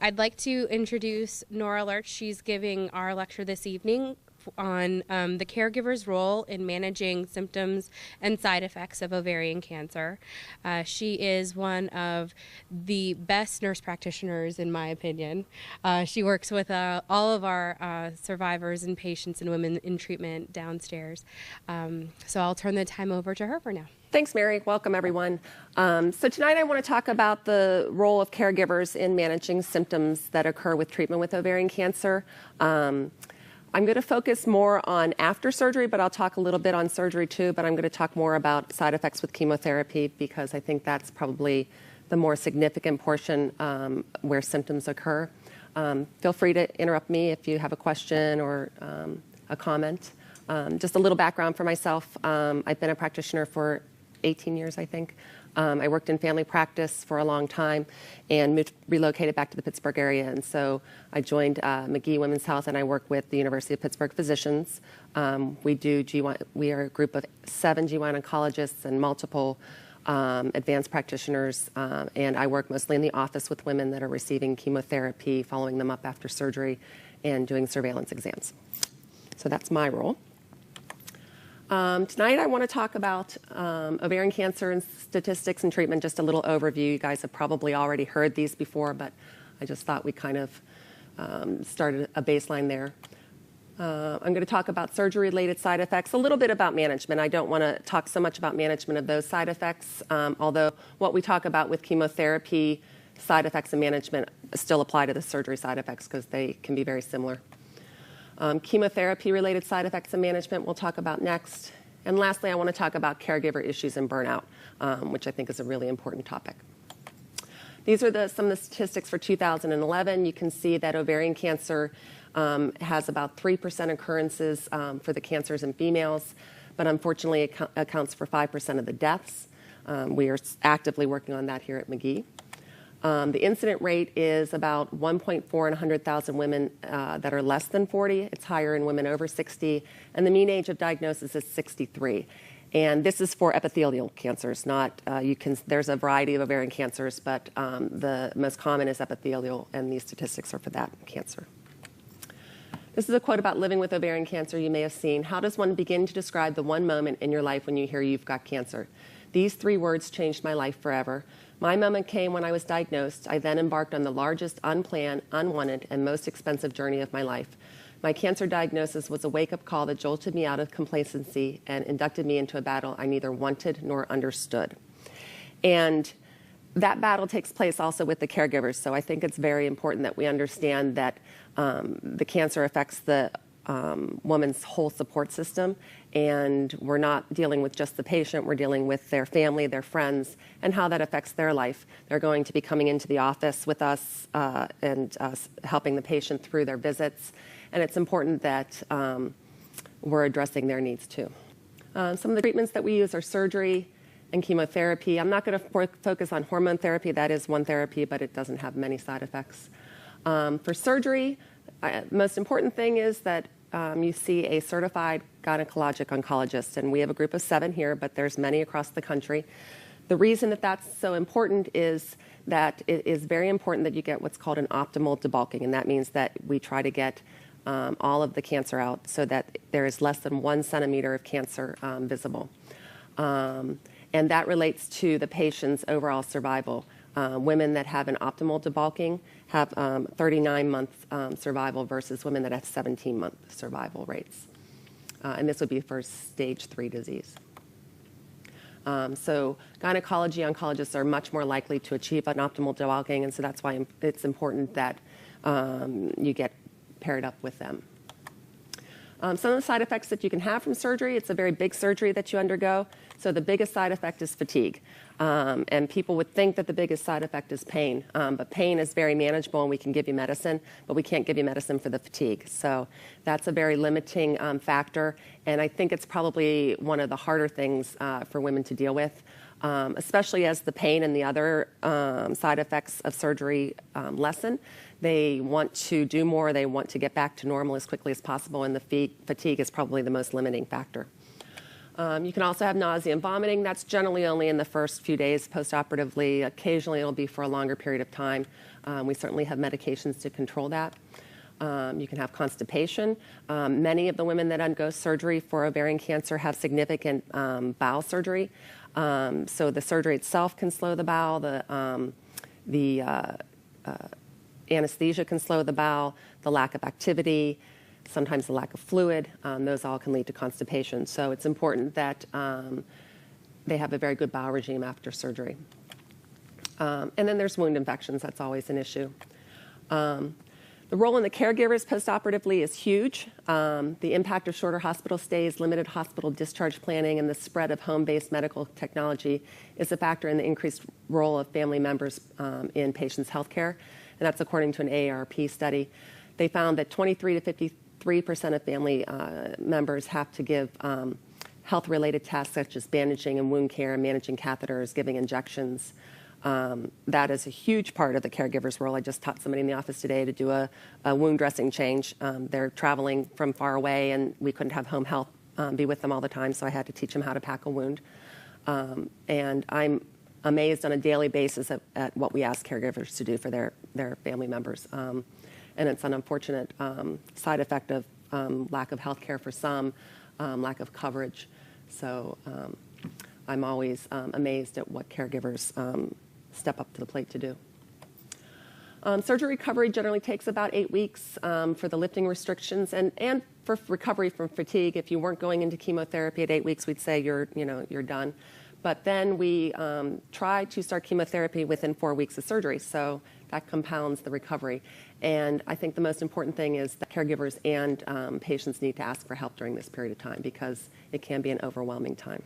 I'd like to introduce Nora Lersch. She's giving our lecture this evening on the caregiver's role in managing symptoms and side effects of ovarian cancer. She is one of the best nurse practitioners, in my opinion. She works with all of our survivors and patients and women in treatment downstairs. So I'll turn the time over to her for now. Thanks, Mary. Welcome, everyone. So tonight I want to talk about the role of caregivers in managing symptoms that occur with treatment with ovarian cancer. I'm going to focus more on after surgery, but I'll talk a little bit on surgery too, but I'm going to talk more about side effects with chemotherapy because I think that's probably the more significant portion where symptoms occur. Feel free to interrupt me if you have a question or a comment. Just a little background for myself. I've been a practitioner for 18 years, I think. I worked in family practice for a long time and relocated back to the Pittsburgh area. And so I joined McGee Women's Health and I work with the University of Pittsburgh physicians. We are a group of 7 GYN oncologists and multiple advanced practitioners. And I work mostly in the office with women that are receiving chemotherapy, following them up after surgery, and doing surveillance exams. So that's my role. Tonight I want to talk about ovarian cancer and statistics and treatment, just a little overview. You guys have probably already heard these before, but I just thought we kind of started a baseline there. I'm going to talk about surgery-related side effects, a little bit about management. I don't want to talk so much about management of those side effects, although what we talk about with chemotherapy side effects and management still apply to the surgery side effects because they can be very similar. Chemotherapy-related side effects and management we'll talk about next. And lastly, I want to talk about caregiver issues and burnout, which I think is a really important topic. These are some of the statistics for 2011. You can see that ovarian cancer has about 3% occurrences for the cancers in females, but unfortunately it accounts for 5% of the deaths. We are actively working on that here at McGee. The incident rate is about 1.4 in 100,000 women that are less than 40. It's higher in women over 60. And the mean age of diagnosis is 63. And this is for epithelial cancers, not, there's a variety of ovarian cancers, but the most common is epithelial, and these statistics are for that cancer. This is a quote about living with ovarian cancer you may have seen. How does one begin to describe the one moment in your life when you hear you've got cancer? These 3 words changed my life forever. My moment came when I was diagnosed. I then embarked on the largest, unplanned, unwanted, and most expensive journey of my life. My cancer diagnosis was a wake-up call that jolted me out of complacency and inducted me into a battle I neither wanted nor understood. And that battle takes place also with the caregivers. So I think it's very important that we understand that the cancer affects the woman's whole support system, and we're not dealing with just the patient, we're dealing with their family, their friends, and how that affects their life. They're going to be coming into the office with us and helping the patient through their visits, and it's important that we're addressing their needs too. Some of the treatments that we use are surgery and chemotherapy. I'm not going to focus on hormone therapy. That is one therapy, but it doesn't have many side effects. For surgery, most important thing is that you see a certified gynecologic oncologist, and we have a group of 7 here, but there's many across the country. The reason that that's so important is that it is very important that you get what's called an optimal debulking, and that means that we try to get all of the cancer out so that there is less than 1 centimeter of cancer visible. And that relates to the patient's overall survival. Women that have an optimal debulking have 39-month survival versus women that have 17-month survival rates. And this would be for stage 3 disease. So gynecology oncologists are much more likely to achieve an optimal debulking, and so that's why it's important that you get paired up with them. Some of the side effects that you can have from surgery, it's a very big surgery that you undergo. So the biggest side effect is fatigue. And people would think that the biggest side effect is pain. But pain is very manageable and we can give you medicine, but we can't give you medicine for the fatigue. So that's a very limiting factor. And I think it's probably one of the harder things for women to deal with, especially as the pain and the other side effects of surgery lessen. They want to do more. They want to get back to normal as quickly as possible. And the fatigue is probably the most limiting factor. You can also have nausea and vomiting. That's generally only in the first few days postoperatively. Occasionally, it'll be for a longer period of time. We certainly have medications to control that. You can have constipation. Many of the women that undergo surgery for ovarian cancer have significant bowel surgery. So the surgery itself can slow the bowel. The anesthesia can slow the bowel. The lack of activity, sometimes the lack of fluid, those all can lead to constipation. So it's important that they have a very good bowel regime after surgery. And then there's wound infections. That's always an issue. The role in the caregivers postoperatively is huge. The impact of shorter hospital stays, limited hospital discharge planning, and the spread of home-based medical technology is a factor in the increased role of family members in patients' health care. And that's according to an AARP study. They found that 23 to 53% of family members have to give health-related tasks such as bandaging and wound care, managing catheters, giving injections. That is a huge part of the caregiver's role. I just taught somebody in the office today to do a wound dressing change. They're traveling from far away, and we couldn't have home health be with them all the time, so I had to teach them how to pack a wound. And I'm amazed on a daily basis at what we ask caregivers to do for their family members. And it's an unfortunate side effect of lack of health care for some, lack of coverage. So I'm always amazed at what caregivers step up to the plate to do. Surgery recovery generally takes about 8 weeks for the lifting restrictions and for recovery from fatigue. If you weren't going into chemotherapy at 8 weeks, we'd say you're done. But then we try to start chemotherapy within 4 weeks of surgery, so that compounds the recovery. And I think the most important thing is that caregivers and patients need to ask for help during this period of time because it can be an overwhelming time.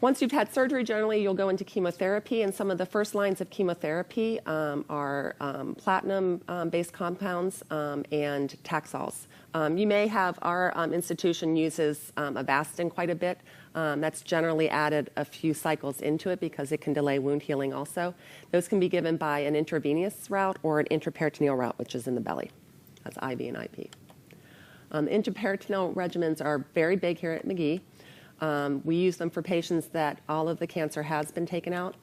Once you've had surgery, generally you'll go into chemotherapy, and some of the first lines of chemotherapy are platinum-based compounds and Taxols. You may have, our institution uses Avastin quite a bit. That's generally added a few cycles into it because it can delay wound healing also. Those can be given by an intravenous route or an intraperitoneal route, which is in the belly. That's IV and IP. Intra-Peritoneal regimens are very big here at McGee. We use them for patients that all of the cancer has been taken out.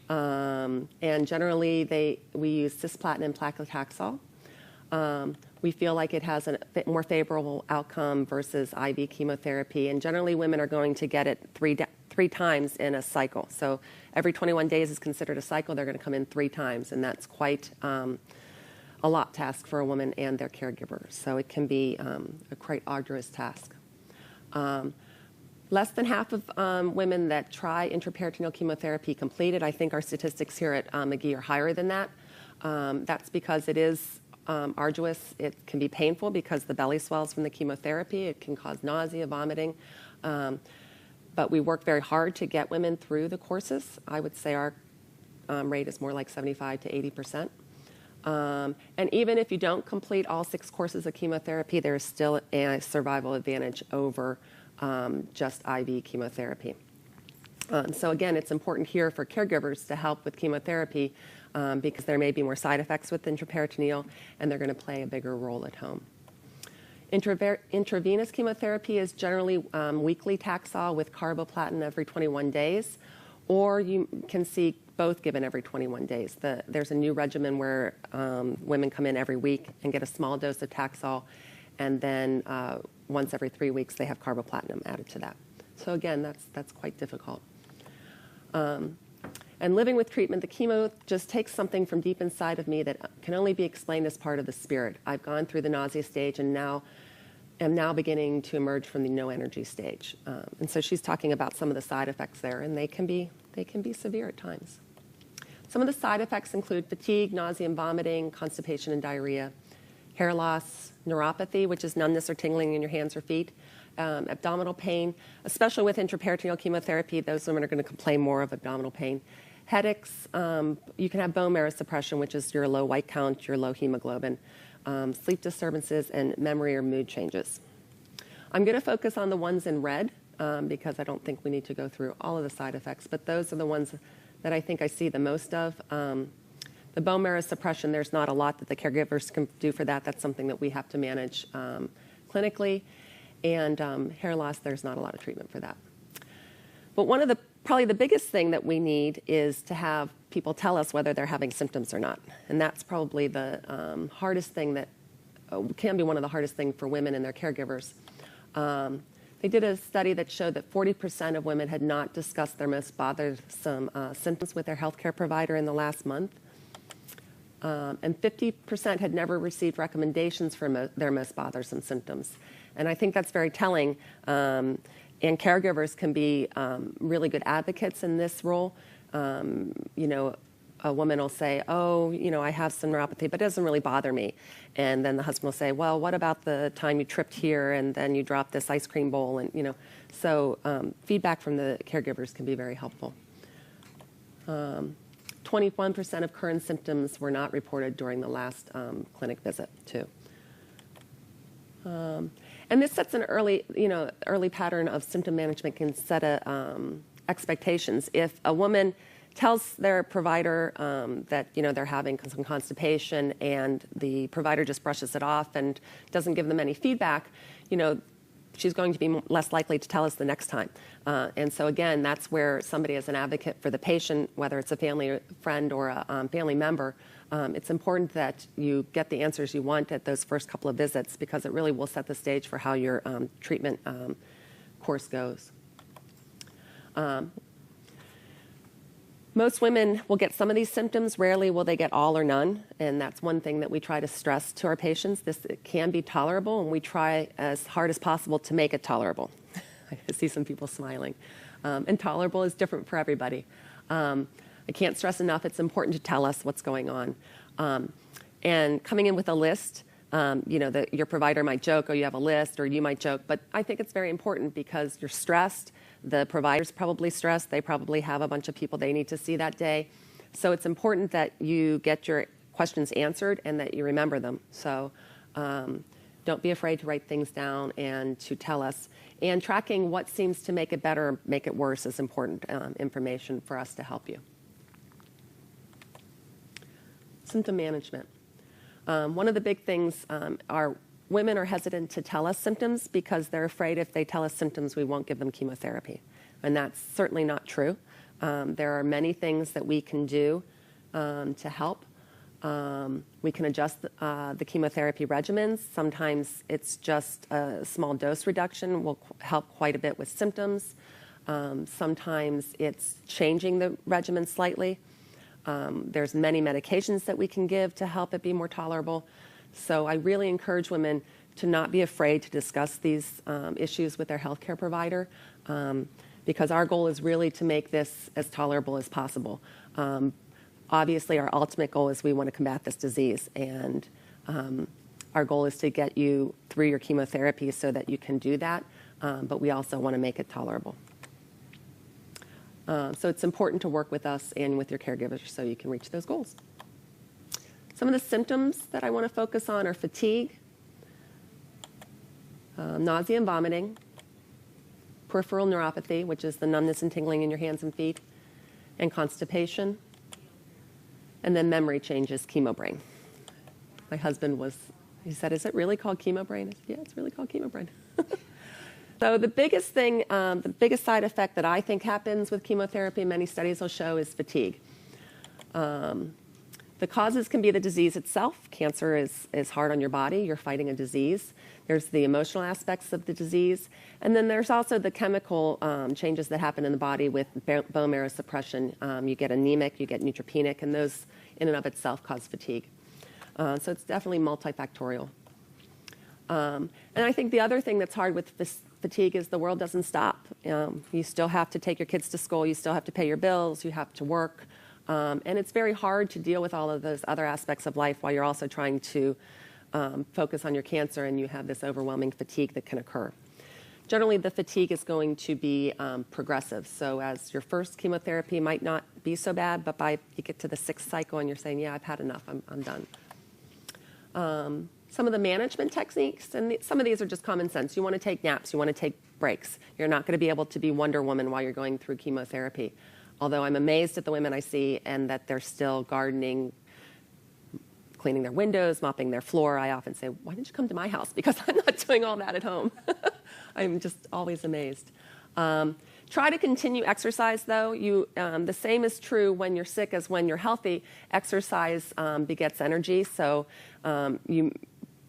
And generally, we use cisplatin and paclitaxel. We feel like it has a more favorable outcome versus IV chemotherapy. And generally, women are going to get it three times in a cycle. So every 21 days is considered a cycle. They're going to come in 3 times. And that's quite a lot to ask for a woman and their caregiver. So it can be a quite arduous task. Less than half of women that try intraperitoneal chemotherapy completed. I think our statistics here at McGee are higher than that. That's because it is arduous. It can be painful because the belly swells from the chemotherapy. It can cause nausea, vomiting. But we work very hard to get women through the courses. I would say our rate is more like 75 to 80%. And even if you don't complete all 6 courses of chemotherapy, there is still a survival advantage over just IV chemotherapy. So again, it's important here for caregivers to help with chemotherapy because there may be more side effects with intraperitoneal, and they're going to play a bigger role at home. Intravenous chemotherapy is generally weekly Taxol with carboplatin every 21 days, or you can see both given every 21 days. There's a new regimen where women come in every week and get a small dose of Taxol, and then once every 3 weeks they have carboplatin added to that. So again, that's quite difficult. And living with treatment, the chemo just takes something from deep inside of me that can only be explained as part of the spirit. I've gone through the nausea stage and am now beginning to emerge from the no energy stage. And so she's talking about some of the side effects there, and they can be severe at times. Some of the side effects include fatigue, nausea and vomiting, constipation and diarrhea, hair loss, neuropathy, which is numbness or tingling in your hands or feet, abdominal pain, especially with intraperitoneal chemotherapy. Those women are going to complain more of abdominal pain. Headaches, you can have bone marrow suppression, which is your low white count, your low hemoglobin, sleep disturbances, and memory or mood changes. I'm going to focus on the ones in red because I don't think we need to go through all of the side effects, but those are the ones that I think I see the most of. The bone marrow suppression, there's not a lot that the caregivers can do for that. That's something that we have to manage clinically. And hair loss, there's not a lot of treatment for that. But probably the biggest thing that we need is to have people tell us whether they're having symptoms or not. And that's probably the hardest thing that can be one of the hardest things for women and their caregivers. They did a study that showed that 40% of women had not discussed their most bothersome symptoms with their healthcare provider in the last month. And 50% had never received recommendations for their most bothersome symptoms. And I think that's very telling. And caregivers can be really good advocates in this role. A woman will say, oh, I have some neuropathy, but it doesn't really bother me. And then the husband will say, well, what about the time you tripped here and then you dropped this ice cream bowl? And, so feedback from the caregivers can be very helpful. 21% of current symptoms were not reported during the last clinic visit, too. And this sets an early pattern of symptom management can set expectations. If a woman tells their provider that they're having some constipation and the provider just brushes it off and doesn't give them any feedback, she's going to be less likely to tell us the next time. And so again, that's where somebody as an advocate for the patient, whether it's a family friend or a family member, it's important that you get the answers you want at those first couple of visits because it really will set the stage for how your treatment course goes. Most women will get some of these symptoms. Rarely will they get all or none. And that's one thing that we try to stress to our patients. It can be tolerable, and we try as hard as possible to make it tolerable. I see some people smiling. And tolerable is different for everybody. I can't stress enough, it's important to tell us what's going on. And coming in with a list, your provider might joke, oh, you have a list, or you might joke. But I think it's very important because you're stressed. The provider's probably stressed. They probably have a bunch of people they need to see that day. So it's important that you get your questions answered and that you remember them. So don't be afraid to write things down and to tell us. And tracking what seems to make it better or make it worse is important information for us to help you. Symptom management. One of the big things are women are hesitant to tell us symptoms because they're afraid if they tell us symptoms, we won't give them chemotherapy. And that's certainly not true. There are many things that we can do to help. We can adjust the chemotherapy regimens. Sometimes it's just a small dose reduction will help quite a bit with symptoms. Sometimes it's changing the regimen slightly. There's many medications that we can give to help it be more tolerable. So I really encourage women to not be afraid to discuss these issues with their healthcare provider because our goal is really to make this as tolerable as possible. Obviously, our ultimate goal is we want to combat this disease, and our goal is to get you through your chemotherapy so that you can do that, but we also want to make it tolerable. So it's important to work with us and with your caregivers so you can reach those goals. Some of the symptoms that I want to focus on are fatigue, nausea and vomiting, peripheral neuropathy, which is the numbness and tingling in your hands and feet, and constipation, and then memory changes, chemo brain. My husband he said, is it really called chemo brain? I said, yeah, it's really called chemo brain. So the biggest thing, the biggest side effect that I think happens with chemotherapy, many studies will show, is fatigue. The causes can be the disease itself. Cancer is hard on your body. You're fighting a disease. There's the emotional aspects of the disease. And then there's also the chemical changes that happen in the body with bone marrow suppression. You get anemic, you get neutropenic, and those in and of itself cause fatigue. So it's definitely multifactorial. And I think the other thing that's hard with fatigue is the world doesn't stop. You still have to take your kids to school. You still have to pay your bills. You have to work. And it's very hard to deal with all of those other aspects of life while you're also trying to focus on your cancer, and you have this overwhelming fatigue that can occur. Generally, the fatigue is going to be progressive. So as your first chemotherapy might not be so bad, but by you get to the 6th cycle and you're saying, yeah, I've had enough, I'm done. Some of the management techniques, and some of these are just common sense. You want to take naps. You want to take breaks. You're not going to be able to be Wonder Woman while you're going through chemotherapy. Although I'm amazed at the women I see and that they're still gardening, cleaning their windows, mopping their floor. I often say, why didn't you come to my house? Because I'm not doing all that at home. I'm just always amazed. Try to continue exercise, though. The same is true when you're sick as when you're healthy. Exercise begets energy, so you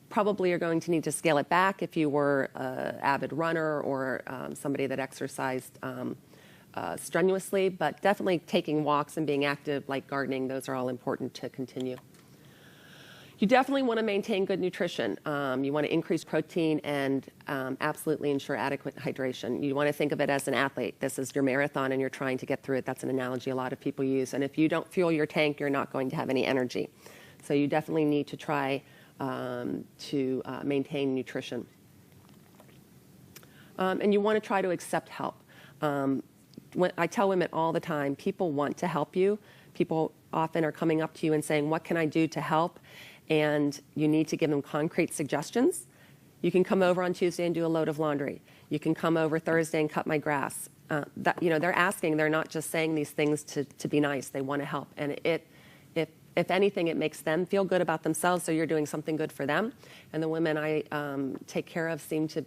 probably are going to need to scale it back if you were an avid runner or somebody that exercised strenuously, but definitely taking walks and being active like gardening, those are all important to continue. You definitely want to maintain good nutrition. You want to increase protein and absolutely ensure adequate hydration. You want to think of it as an athlete. This is your marathon and you're trying to get through it. That's an analogy a lot of people use. And if you don't fuel your tank, you're not going to have any energy. So you definitely need to try to maintain nutrition. And you want to try to accept help. I tell women all the time, people want to help you. People often are coming up to you and saying, what can I do to help? And you need to give them concrete suggestions. You can come over on Tuesday and do a load of laundry. You can come over Thursday and cut my grass. They're asking, they're not just saying these things to be nice. They want to help. And if anything, it makes them feel good about themselves, so you're doing something good for them. And the women I take care of seem to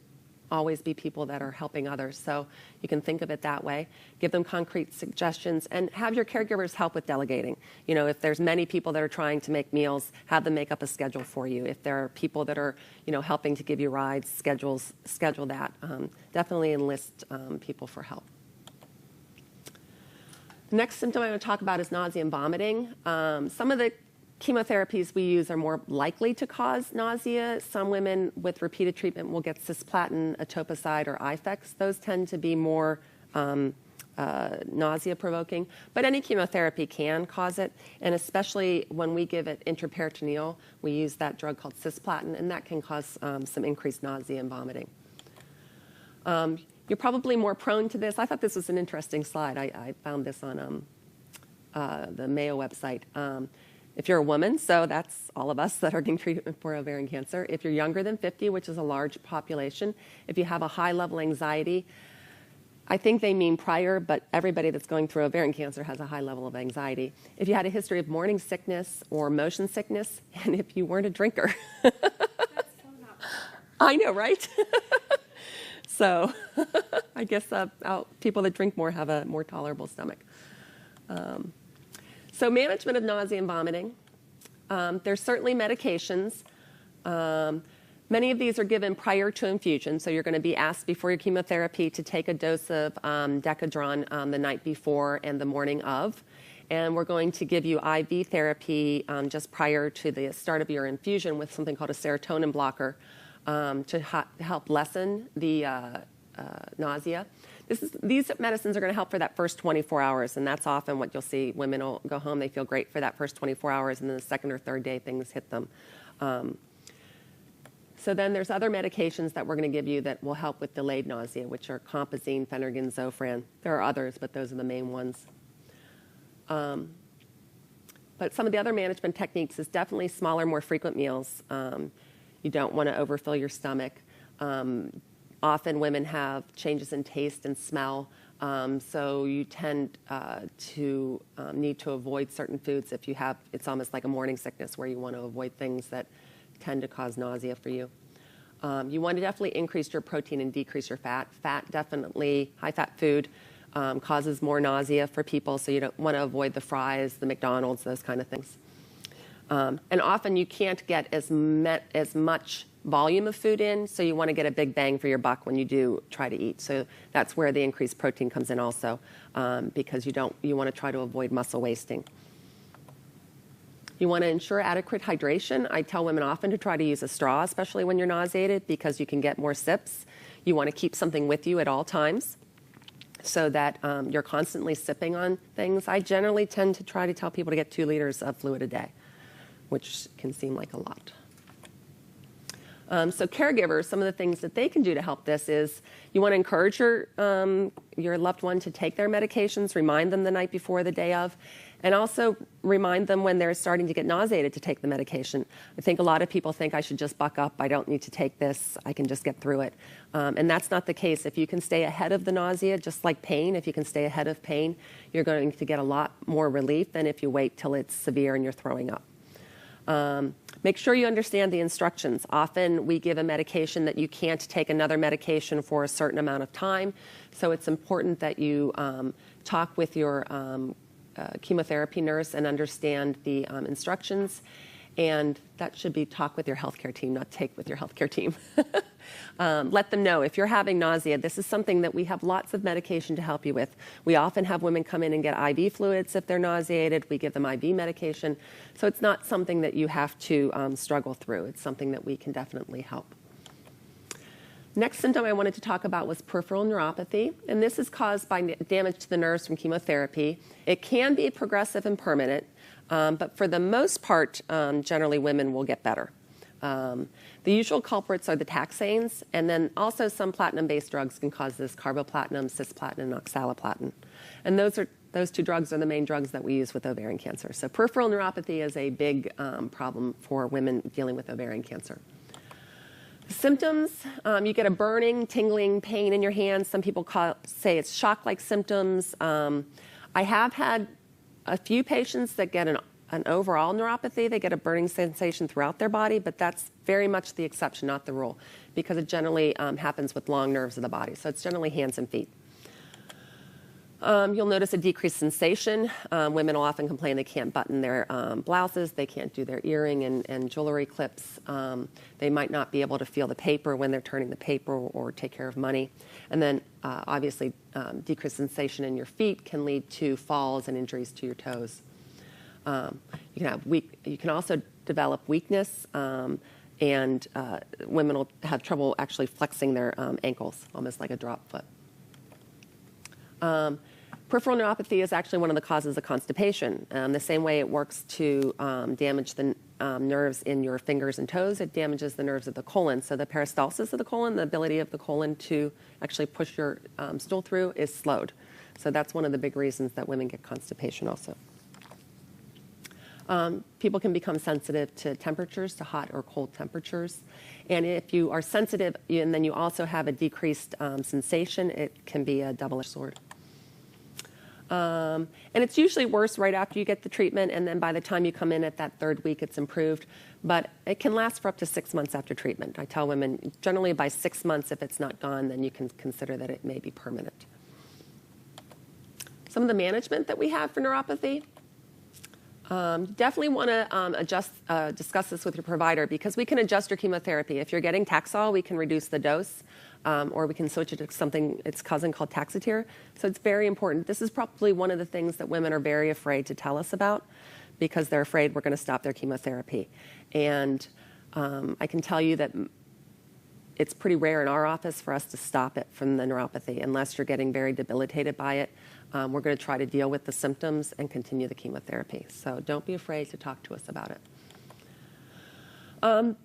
always be people that are helping others. So you can think of it that way. Give them concrete suggestions and have your caregivers help with delegating. If there's many people that are trying to make meals, have them make up a schedule for you. If there are people that are, helping to give you rides, schedule that. Definitely enlist people for help. The next symptom I'm going to talk about is nausea and vomiting. Some of the chemotherapies we use are more likely to cause nausea. Some women with repeated treatment will get cisplatin, etoposide, or Ifex. Those tend to be more nausea-provoking. But any chemotherapy can cause it, and especially when we give it intraperitoneal, we use that drug called cisplatin, and that can cause some increased nausea and vomiting. You're probably more prone to this. I thought this was an interesting slide. I found this on the Mayo website. If you're a woman, so that's all of us that are getting treatment for ovarian cancer. If you're younger than 50, which is a large population, if you have a high-level anxiety, I think they mean prior, but everybody that's going through ovarian cancer has a high level of anxiety. If you had a history of morning sickness or motion sickness, and if you weren't a drinker. That's so not I know, right? So I guess people that drink more have a more tolerable stomach. So management of nausea and vomiting. There's certainly medications. Many of these are given prior to infusion, so you're going to be asked before your chemotherapy to take a dose of Decadron the night before and the morning of. And we're going to give you IV therapy just prior to the start of your infusion with something called a serotonin blocker to help lessen the nausea. These medicines are going to help for that first 24 hours, and that's often what you'll see. Women will go home, they feel great for that first 24 hours, and then the second or third day things hit them. So then there's other medications that we're going to give you that will help with delayed nausea, which are compazine, Phenergan, Zofran. There are others, but those are the main ones. But some of the other management techniques is definitely smaller, more frequent meals. You don't want to overfill your stomach. Often women have changes in taste and smell, so you tend to need to avoid certain foods if you have, it's almost like a morning sickness where you want to avoid things that tend to cause nausea for you. You want to definitely increase your protein and decrease your fat. Fat, definitely, high-fat food causes more nausea for people, so you don't want to avoid the fries, the McDonald's, those kind of things. And often you can't get as much volume of food in, so you want to get a big bang for your buck when you do try to eat. So that's where the increased protein comes in also, because you want to try to avoid muscle wasting. You want to ensure adequate hydration. I tell women often to try to use a straw, especially when you're nauseated, because you can get more sips. You want to keep something with you at all times so that you're constantly sipping on things. I generally tend to try to tell people to get 2 liters of fluid a day, which can seem like a lot. So caregivers, some of the things that they can do to help this is you want to encourage your loved one to take their medications, remind them the night before, the day of, and also remind them when they're starting to get nauseated to take the medication. I think a lot of people think I should just buck up, I don't need to take this, I can just get through it. And that's not the case. If you can stay ahead of the nausea, just like pain, if you can stay ahead of pain, you're going to get a lot more relief than if you wait till it's severe and you're throwing up. Make sure you understand the instructions. Often we give a medication that you can't take another medication for a certain amount of time, so it's important that you talk with your chemotherapy nurse and understand the instructions, and that should be talk with your healthcare team, not take with your healthcare team. Let them know if you're having nausea. This is something that we have lots of medication to help you with. We often have women come in and get IV fluids if they're nauseated. We give them IV medication. So it's not something that you have to struggle through. It's something that we can definitely help. Next symptom I wanted to talk about was peripheral neuropathy, and this is caused by damage to the nerves from chemotherapy. It can be progressive and permanent, but for the most part, generally women will get better. The usual culprits are the taxanes, and then also some platinum-based drugs can cause this: carboplatin, cisplatin, and oxaliplatin. And those two drugs are the main drugs that we use with ovarian cancer. So peripheral neuropathy is a big problem for women dealing with ovarian cancer. Symptoms, you get a burning, tingling, pain in your hands. Some people say it's shock-like symptoms. I have had a few patients that get an overall neuropathy. They get a burning sensation throughout their body, but that's very much the exception, not the rule, because it generally happens with long nerves of the body. So it's generally hands and feet. You'll notice a decreased sensation. Women will often complain they can't button their blouses, they can't do their earring and jewelry clips. They might not be able to feel the paper when they're turning the paper or take care of money. And then obviously decreased sensation in your feet can lead to falls and injuries to your toes. You can also develop weakness, and women will have trouble actually flexing their ankles, almost like a drop foot. Peripheral neuropathy is actually one of the causes of constipation. The same way it works to damage the nerves in your fingers and toes, it damages the nerves of the colon. So the peristalsis of the colon, the ability of the colon to actually push your stool through, is slowed. So that's one of the big reasons that women get constipation also. People can become sensitive to temperatures, to hot or cold temperatures. And if you are sensitive and then you also have a decreased sensation, it can be a double-edged sword. And it's usually worse right after you get the treatment, and then by the time you come in at that third week, it's improved. But it can last for up to 6 months after treatment. I tell women, generally by 6 months, if it's not gone, then you can consider that it may be permanent. Some of the management that we have for neuropathy. Definitely want to discuss this with your provider, because we can adjust your chemotherapy. If you're getting Taxol, we can reduce the dose, or we can switch it to something, its cousin, called Taxotere. So it's very important. This is probably one of the things that women are very afraid to tell us about, because they're afraid we're going to stop their chemotherapy. And I can tell you that it's pretty rare in our office for us to stop it from the neuropathy unless you're getting very debilitated by it. We're going to try to deal with the symptoms and continue the chemotherapy. So don't be afraid to talk to us about it.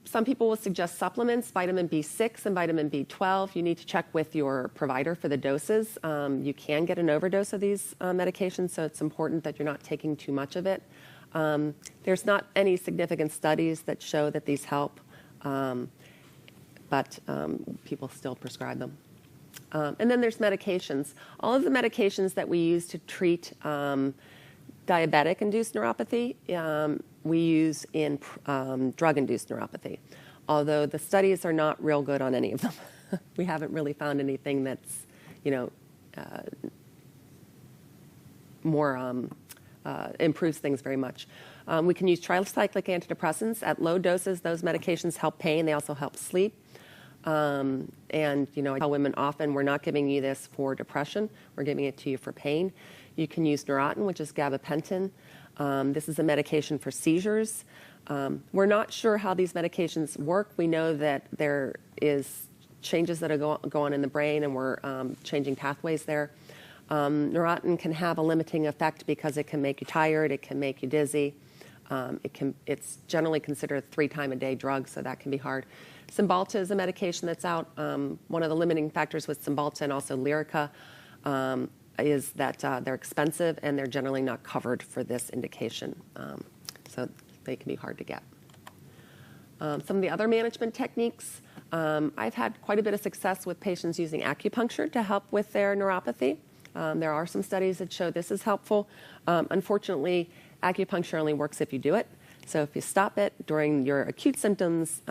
Some people will suggest supplements, vitamin B6 and vitamin B12. You need to check with your provider for the doses. You can get an overdose of these medications, so it's important that you're not taking too much of it. There's not any significant studies that show that these help, but people still prescribe them. And then there's medications. All of the medications that we use to treat diabetic-induced neuropathy, we use in drug-induced neuropathy, although the studies are not real good on any of them. We haven't really found anything that's, improves things very much. We can use tricyclic antidepressants. At low doses, those medications help pain. They also help sleep. I tell women often, we're not giving you this for depression. We're giving it to you for pain. You can use Neurontin, which is gabapentin. This is a medication for seizures. We're not sure how these medications work. We know that there is changes that are go on in the brain, and we're changing pathways there. Neurontin can have a limiting effect because it can make you tired, it can make you dizzy. It's generally considered a 3-time-a-day drug, so that can be hard. Cymbalta is a medication that's out. One of the limiting factors with Cymbalta and also Lyrica is that they're expensive and they're generally not covered for this indication. So they can be hard to get. Some of the other management techniques, I've had quite a bit of success with patients using acupuncture to help with their neuropathy. There are some studies that show this is helpful. Unfortunately, acupuncture only works if you do it. So if you stop it during your acute symptoms,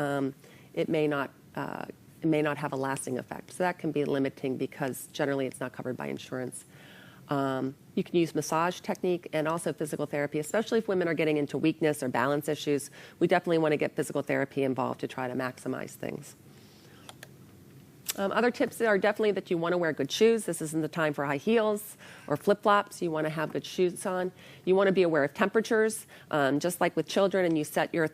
it may not have a lasting effect. So that can be limiting because generally it's not covered by insurance. You can use massage technique and also physical therapy, especially if women are getting into weakness or balance issues. We definitely want to get physical therapy involved to try to maximize things. Other tips are definitely that you want to wear good shoes. This isn't the time for high heels or flip-flops. You want to have good shoes on. You want to be aware of temperatures, just like with children, and you set your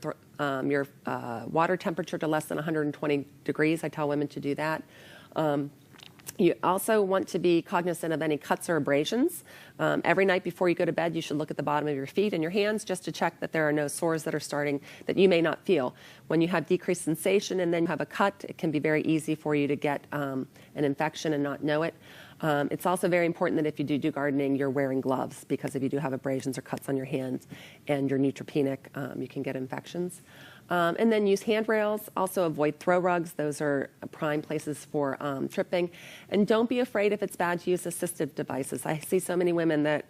water temperature to less than 120 degrees. I tell women to do that. You also want to be cognizant of any cuts or abrasions. Every night before you go to bed, you should look at the bottom of your feet and your hands just to check that there are no sores that are starting that you may not feel. When you have decreased sensation and then you have a cut, it can be very easy for you to get an infection and not know it. It's also very important that if you do gardening, you're wearing gloves, because if you do have abrasions or cuts on your hands and you're neutropenic, you can get infections. And then use handrails. Also avoid throw rugs. Those are prime places for tripping. And don't be afraid if it's bad to use assistive devices. I see so many women that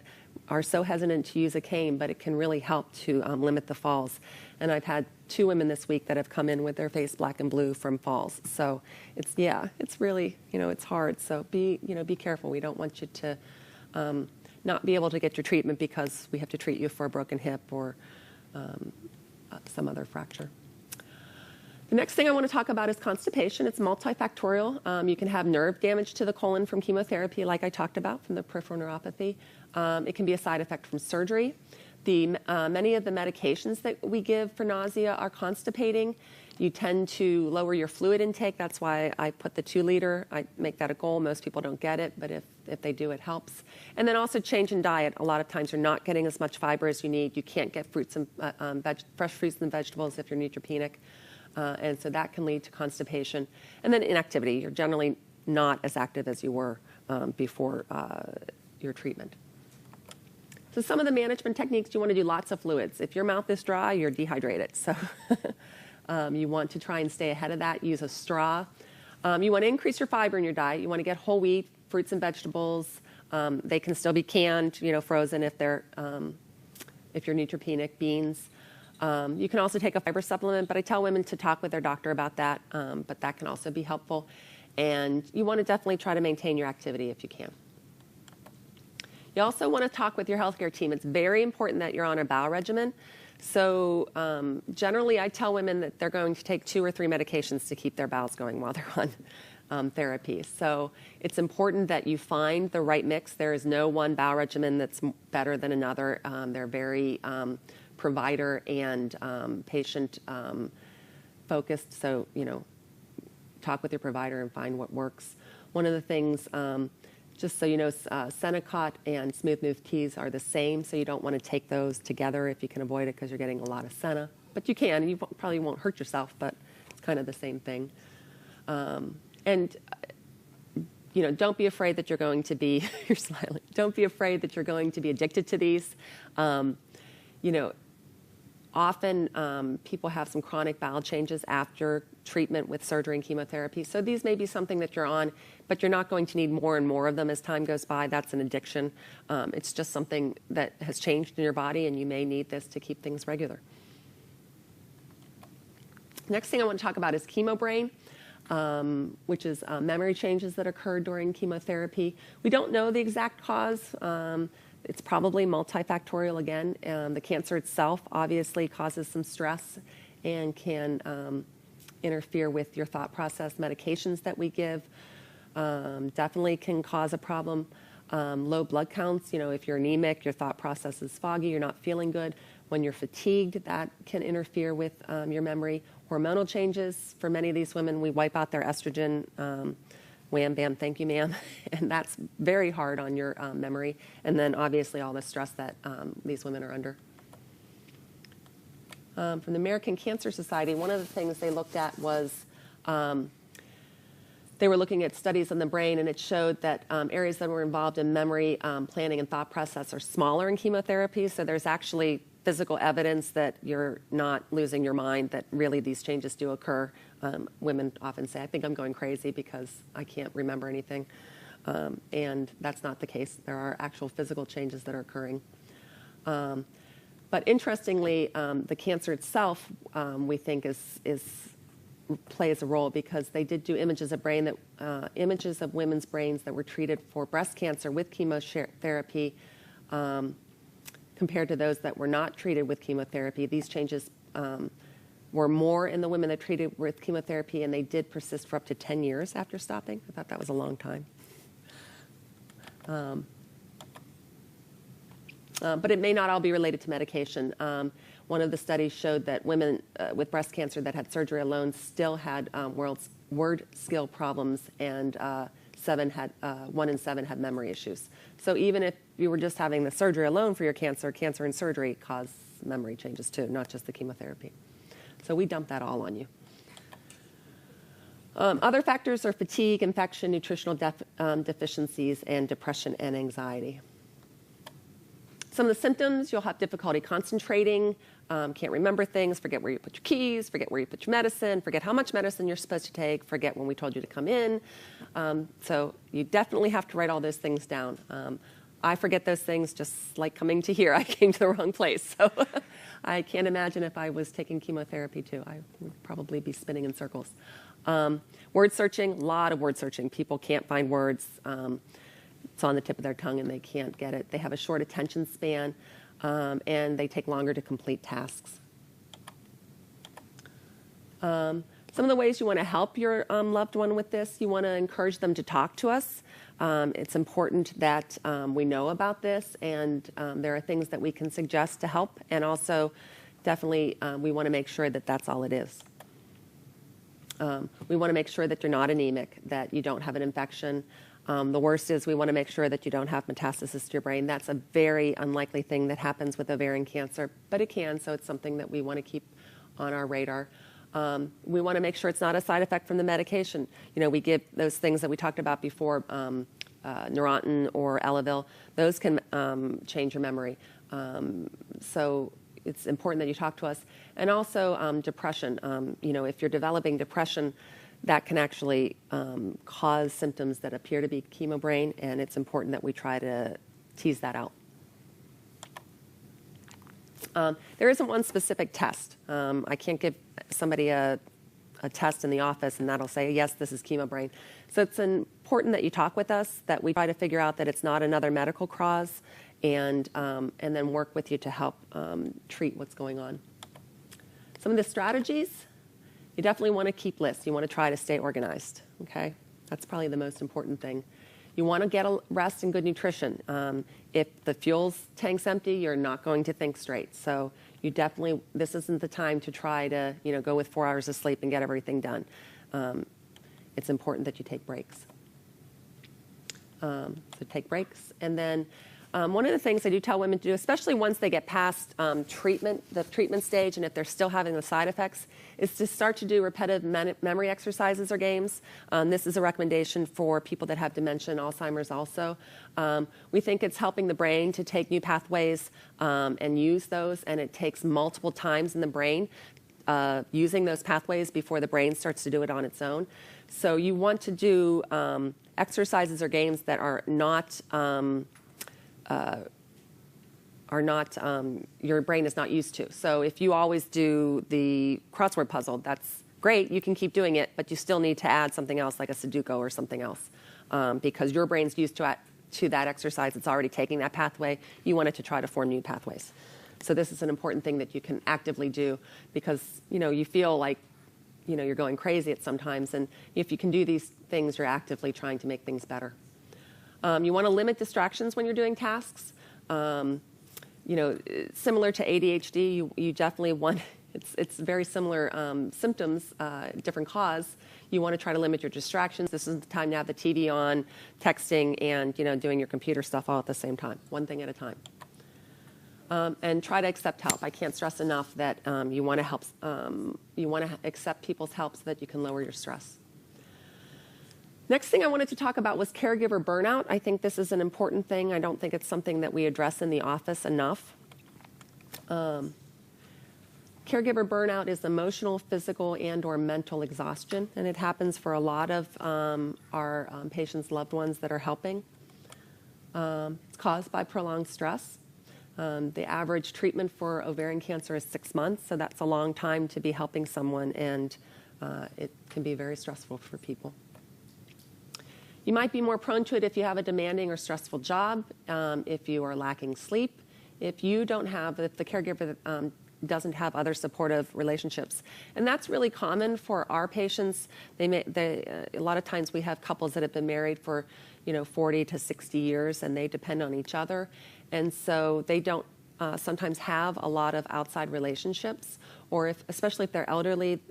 are so hesitant to use a cane, but it can really help to limit the falls. And I've had 2 women this week that have come in with their face black and blue from falls. So it's really, it's hard. So be careful. We don't want you to not be able to get your treatment because we have to treat you for a broken hip or some other fracture. The next thing I want to talk about is constipation. It's multifactorial. You can have nerve damage to the colon from chemotherapy, like I talked about, from the peripheral neuropathy. It can be a side effect from surgery. Many of the medications that we give for nausea are constipating. You tend to lower your fluid intake. That's why I put the 2 liter. I make that a goal. Most people don't get it, but if they do, it helps. And then also change in diet. A lot of times you're not getting as much fiber as you need. You can't get fruits and fresh fruits and vegetables if you're neutropenic. And so that can lead to constipation. And then inactivity. You're generally not as active as you were before your treatment. So some of the management techniques, you want to do lots of fluids. If your mouth is dry, you're dehydrated. So you want to try and stay ahead of that. Use a straw. You want to increase your fiber in your diet. You want to get whole wheat, fruits and vegetables. They can still be canned, frozen if you're neutropenic. Beans. You can also take a fiber supplement, but I tell women to talk with their doctor about that. But that can also be helpful. And you want to definitely try to maintain your activity if you can. You also want to talk with your healthcare team. It's very important that you're on a bowel regimen. So generally, I tell women that they're going to take 2 or 3 medications to keep their bowels going while they're on therapy. So it's important that you find the right mix. There is no one bowel regimen that's better than another. They're very provider and patient focused. So, talk with your provider and find what works. One of the things, just so you know, Senecot and Smooth Move teas are the same, so you don't want to take those together if you can avoid it because you're getting a lot of Sena. But you can. You probably won't hurt yourself, but it's kind of the same thing. And don't be afraid that you're going to be, you're smiling, don't be afraid that you're going to be addicted to these. Often people have some chronic bowel changes after treatment with surgery and chemotherapy. So these may be something that you're on, but you're not going to need more and more of them as time goes by. That's an addiction. It's just something that has changed in your body, and you may need this to keep things regular. Next thing I want to talk about is chemo brain, which is memory changes that occurred during chemotherapy. We don't know the exact cause. It's probably multifactorial again. The cancer itself obviously causes some stress and can interfere with your thought process. Medications that we give definitely can cause a problem. Low blood counts, if you're anemic, your thought process is foggy, you're not feeling good. When you're fatigued, that can interfere with your memory. Hormonal changes, for many of these women, we wipe out their estrogen. Wham, bam, thank you, ma'am. And that's very hard on your memory. And then obviously all the stress that these women are under. From the American Cancer Society, one of the things they looked at was they were looking at studies on the brain, and it showed that areas that were involved in memory, planning, and thought process are smaller in chemotherapy. So there's actually physical evidence that you're not losing your mind, that really these changes do occur. Women often say, I think I'm going crazy because I can't remember anything. And that's not the case. There are actual physical changes that are occurring. But interestingly, the cancer itself, we think, plays a role, because they did do images of women's brains that were treated for breast cancer with chemotherapy compared to those that were not treated with chemotherapy. These changes were more in the women that treated with chemotherapy, and they did persist for up to 10 years after stopping. I thought that was a long time. But it may not all be related to medication. One of the studies showed that women with breast cancer that had surgery alone still had word skill problems, and 1 in 7 had memory issues. So even if you were just having the surgery alone for your cancer and surgery cause memory changes too, not just the chemotherapy. So we dump that all on you. Other factors are fatigue, infection, nutritional deficiencies, and depression and anxiety. Some of the symptoms: you'll have difficulty concentrating, can't remember things, forget where you put your keys, forget where you put your medicine, forget how much medicine you're supposed to take, forget when we told you to come in. So you definitely have to write all those things down. I forget those things just like coming to here. I came to the wrong place. So I can't imagine if I was taking chemotherapy too. I would probably be spinning in circles. Word searching, a lot of word searching. People can't find words. It's on the tip of their tongue and they can't get it. They have a short attention span, and they take longer to complete tasks. Some of the ways you want to help your loved one with this: you want to encourage them to talk to us. It's important that we know about this, and there are things that we can suggest to help, and also definitely we want to make sure that that's all it is. We want to make sure that you're not anemic, that you don't have an infection. The worst is we want to make sure that you don't have metastasis to your brain. That's a very unlikely thing that happens with ovarian cancer, but it can, so it's something that we want to keep on our radar. We want to make sure it's not a side effect from the medication. You know, we give those things that we talked about before, Neurontin or Elavil. Those can change your memory. So it's important that you talk to us. And also depression. You know, if you're developing depression, that can actually cause symptoms that appear to be chemo brain, and it's important that we try to tease that out. There isn't one specific test. I can't give somebody a test in the office and that'll say, yes, this is chemo brain. So it's important that you talk with us, that we try to figure out that it's not another medical cause, and then work with you to help treat what's going on. Some of the strategies: you definitely want to keep lists. You want to try to stay organized, okay? That's probably the most important thing. You want to get a rest and good nutrition. If the fuel tank's empty, you're not going to think straight. So you definitely, this isn't the time to try to, you know, go with 4 hours of sleep and get everything done. It's important that you take breaks. So take breaks. And then one of the things I do tell women to do, especially once they get past the treatment stage, and if they're still having the side effects, is to start to do repetitive memory exercises or games. This is a recommendation for people that have dementia and Alzheimer's also. We think it's helping the brain to take new pathways and use those, and it takes multiple times in the brain using those pathways before the brain starts to do it on its own. So you want to do exercises or games that are not your brain is not used to. So if you always do the crossword puzzle, that's great. You can keep doing it, but you still need to add something else like a Sudoku or something else because your brain's used to that exercise. It's already taking that pathway. You want it to try to form new pathways. So this is an important thing that you can actively do because, you know, you feel like, you know, you're going crazy at sometimes. And if you can do these things, you're actively trying to make things better. You want to limit distractions when you're doing tasks. You know, similar to ADHD, you definitely want, it's very similar symptoms, different cause. You want to try to limit your distractions. This is the time to have the TV on, texting, and, you know, doing your computer stuff all at the same time, one thing at a time. And try to accept help. I can't stress enough that you want to help, you want to accept people's help so that you can lower your stress. Next thing I wanted to talk about was caregiver burnout. I think this is an important thing. I don't think it's something that we address in the office enough. Caregiver burnout is emotional, physical, and or mental exhaustion, and it happens for a lot of our patients' loved ones that are helping. It's caused by prolonged stress. The average treatment for ovarian cancer is 6 months, so that's a long time to be helping someone, and it can be very stressful for people. You might be more prone to it if you have a demanding or stressful job, if you are lacking sleep, if the caregiver doesn't have other supportive relationships. And that's really common for our patients. A lot of times we have couples that have been married for 40 to 60 years, and they depend on each other. And so they don't sometimes have a lot of outside relationships, or especially if they're elderly,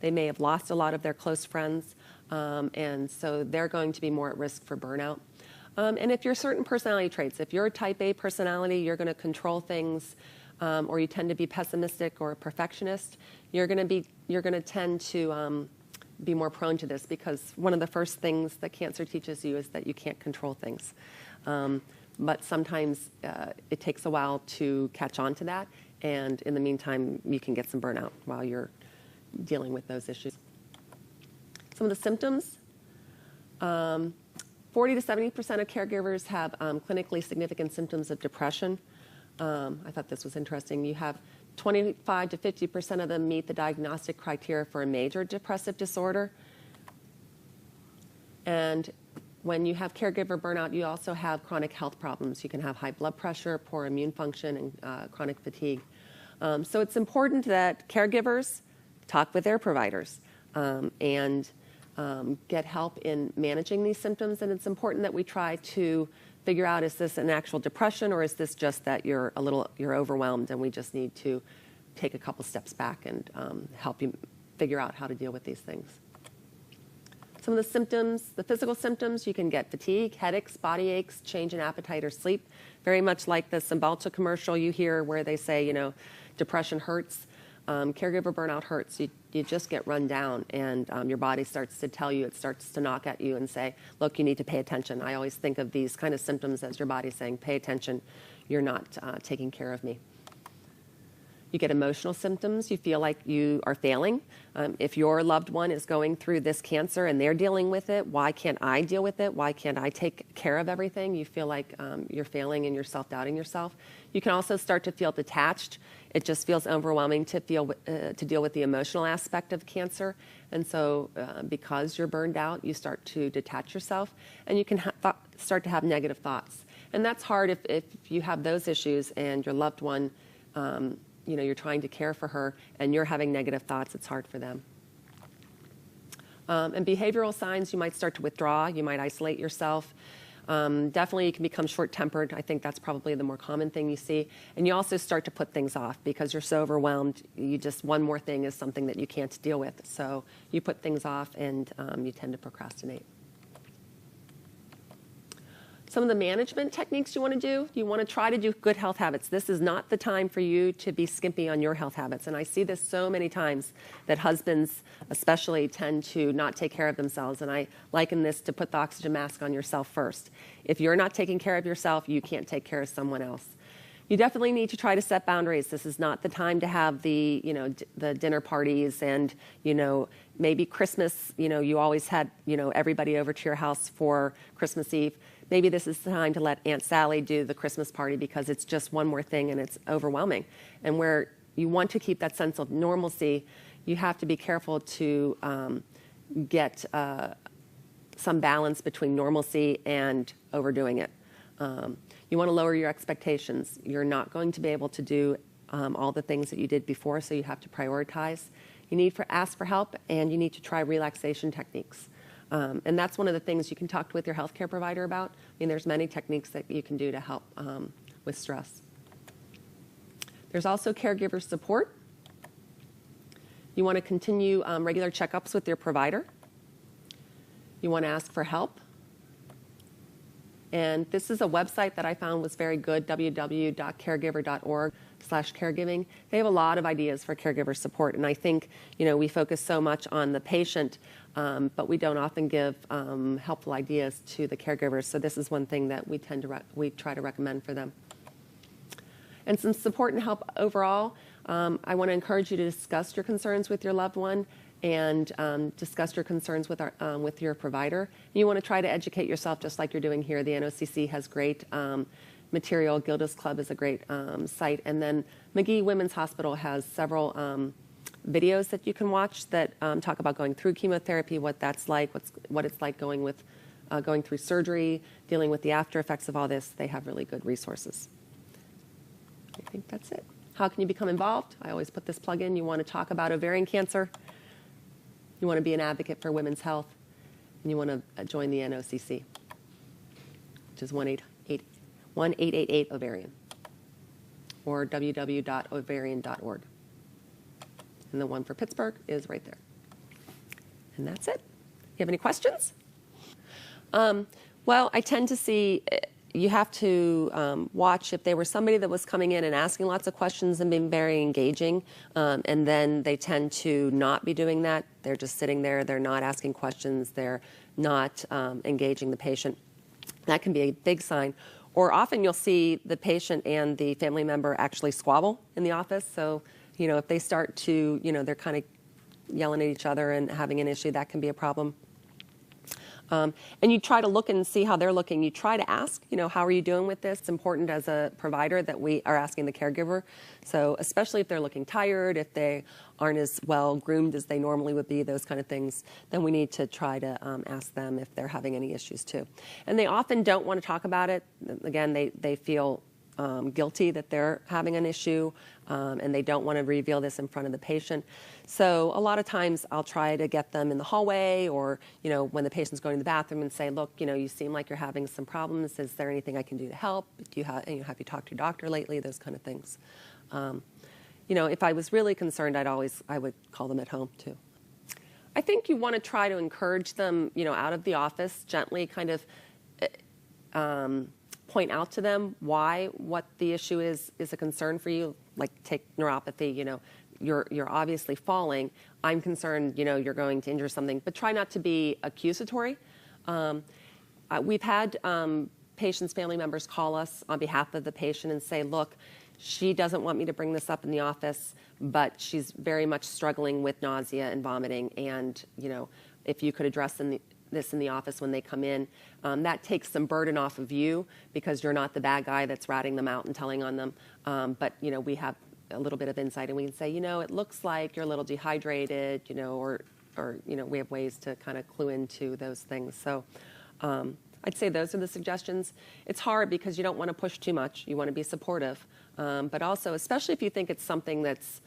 they may have lost a lot of their close friends, and so they're going to be more at risk for burnout. And if you're certain personality traits, if you're a type A personality, you're going to control things, or you tend to be pessimistic or a perfectionist, you're going to tend to be more prone to this, because one of the first things that cancer teaches you is that you can't control things. But sometimes it takes a while to catch on to that, and in the meantime, you can get some burnout while you're dealing with those issues. Some of the symptoms, 40 to 70% of caregivers have clinically significant symptoms of depression. I thought this was interesting. You have 25 to 50% of them meet the diagnostic criteria for a major depressive disorder. And when you have caregiver burnout, you also have chronic health problems. You can have high blood pressure, poor immune function, and chronic fatigue. So it's important that caregivers talk with their providers and get help in managing these symptoms. And it's important that we try to figure out, is this an actual depression, or is this just that you're overwhelmed and we just need to take a couple steps back and help you figure out how to deal with these things. Some of the symptoms, the physical symptoms, you can get fatigue, headaches, body aches, change in appetite or sleep, very much like the Cymbalta commercial you hear where they say, depression hurts. Caregiver burnout hurts. You just get run down, and your body starts to tell you, it starts to knock at you and say, look, you need to pay attention. I always think of these kind of symptoms as your body saying, pay attention, you're not taking care of me. You get emotional symptoms. You feel like you are failing. If your loved one is going through this cancer and they're dealing with it, why can't I deal with it? Why can't I take care of everything? You feel like you're failing and you're self-doubting yourself. You can also start to feel detached. It just feels overwhelming to deal with the emotional aspect of cancer. And so because you're burned out, you start to detach yourself, and you can start to have negative thoughts. And that's hard if you have those issues and your loved one you're trying to care for her and you're having negative thoughts, it's hard for them. And behavioral signs, you might start to withdraw, you might isolate yourself. Definitely you can become short-tempered. I think that's probably the more common thing you see. And you also start to put things off because you're so overwhelmed. One more thing is something that you can't deal with. So you put things off and you tend to procrastinate. Some of the management techniques you want to do, you want to try to do good health habits. This is not the time for you to be skimpy on your health habits. And I see this so many times that husbands especially tend to not take care of themselves. And I liken this to put the oxygen mask on yourself first. If you're not taking care of yourself, you can't take care of someone else. You definitely need to try to set boundaries. This is not the time to have the dinner parties and, maybe Christmas, you always had, everybody over to your house for Christmas Eve. Maybe this is the time to let Aunt Sally do the Christmas party because it's just one more thing and it's overwhelming. And where you want to keep that sense of normalcy, you have to be careful to get some balance between normalcy and overdoing it. You want to lower your expectations. You're not going to be able to do all the things that you did before, so you have to prioritize. You need to ask for help, and you need to try relaxation techniques. And that's one of the things you can talk with your healthcare provider about. There's many techniques that you can do to help with stress. There's also caregiver support. You want to continue regular checkups with your provider. You want to ask for help. And this is a website that I found was very good, www.caregiver.org/caregiving. They have a lot of ideas for caregiver support. And I think, we focus so much on the patient, but we don't often give helpful ideas to the caregivers. So this is one thing that we try to recommend for them. And some support and help overall. I want to encourage you to discuss your concerns with your loved one and discuss your concerns with your provider. And you want to try to educate yourself just like you're doing here. The NOCC has great material. Gilda's Club is a great site. And then McGee Women's Hospital has several videos that you can watch that talk about going through chemotherapy, what that's like, what it's like going through surgery, dealing with the after effects of all this. They have really good resources. I think that's it. How can you become involved? I always put this plug in. You want to talk about ovarian cancer. You want to be an advocate for women's health. And you want to join the NOCC, which is 1-888-OVARIAN, or www.ovarian.org. And the one for Pittsburgh is right there. And that's it. You have any questions? Well, I tend to see you have to watch if they were somebody that was coming in and asking lots of questions and being very engaging, and then they tend to not be doing that. They're just sitting there. They're not asking questions. They're not engaging the patient. That can be a big sign. Or often you'll see the patient and the family member actually squabble in the office. So, if they start to, they're kind of yelling at each other and having an issue, that can be a problem. And you try to look and see how they're looking. You try to ask, how are you doing with this? It's important as a provider that we are asking the caregiver. So especially if they're looking tired, if they aren't as well groomed as they normally would be, those kind of things, then we need to try to ask them if they're having any issues too. And they often don't want to talk about it. Again, they feel guilty that they're having an issue, and they don't want to reveal this in front of the patient. So a lot of times I'll try to get them in the hallway, or when the patient's going to the bathroom, and say, look, you seem like you're having some problems. Is there anything I can do to help? Do you have you talked to your doctor lately? Those kind of things. If I was really concerned, I would call them at home too. I think you want to try to encourage them, out of the office, gently kind of point out to them what the issue is a concern for you. Like take neuropathy, you're obviously falling. I'm concerned, you're going to injure something, but try not to be accusatory. We've had patients' family members call us on behalf of the patient and say, look, she doesn't want me to bring this up in the office, but she's very much struggling with nausea and vomiting, and if you could address this in the office when they come in, that takes some burden off of you, because you're not the bad guy that's ratting them out and telling on them. But we have a little bit of insight, and we can say, it looks like you're a little dehydrated, or we have ways to kind of clue into those things. So I'd say those are the suggestions. It's hard because you don't want to push too much. You want to be supportive, but also, especially if you think it's something that's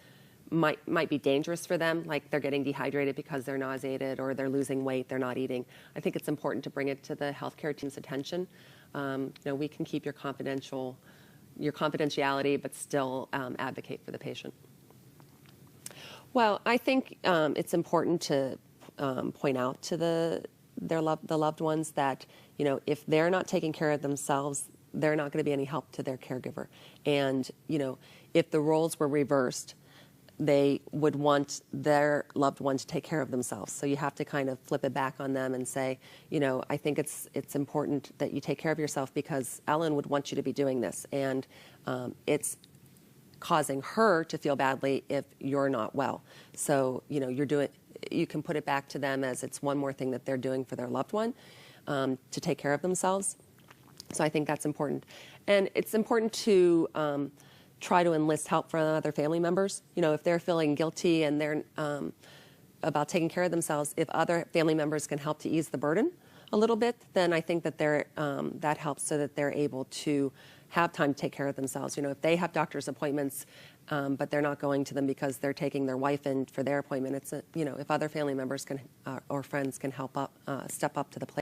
might be dangerous for them, like they're getting dehydrated because they're nauseated, or they're losing weight, they're not eating. I think it's important to bring it to the healthcare team's attention. We can keep your confidentiality, but still advocate for the patient. Well, I think it's important to point out to the loved ones that if they're not taking care of themselves, they're not going to be any help to their caregiver. And if the roles were reversed, they would want their loved one to take care of themselves. So you have to kind of flip it back on them and say, I think it's important that you take care of yourself, because Ellen would want you to be doing this, and it's causing her to feel badly if you're not well. So you can put it back to them as it's one more thing that they're doing for their loved one, to take care of themselves. So I think that's important. And it's important to try to enlist help from other family members. If they're feeling guilty and they're about taking care of themselves, if other family members can help to ease the burden a little bit, then I think that that helps, so that they're able to have time to take care of themselves. If they have doctor's appointments, but they're not going to them because they're taking their wife in for their appointment, if other family members can or friends can help step up to the plate.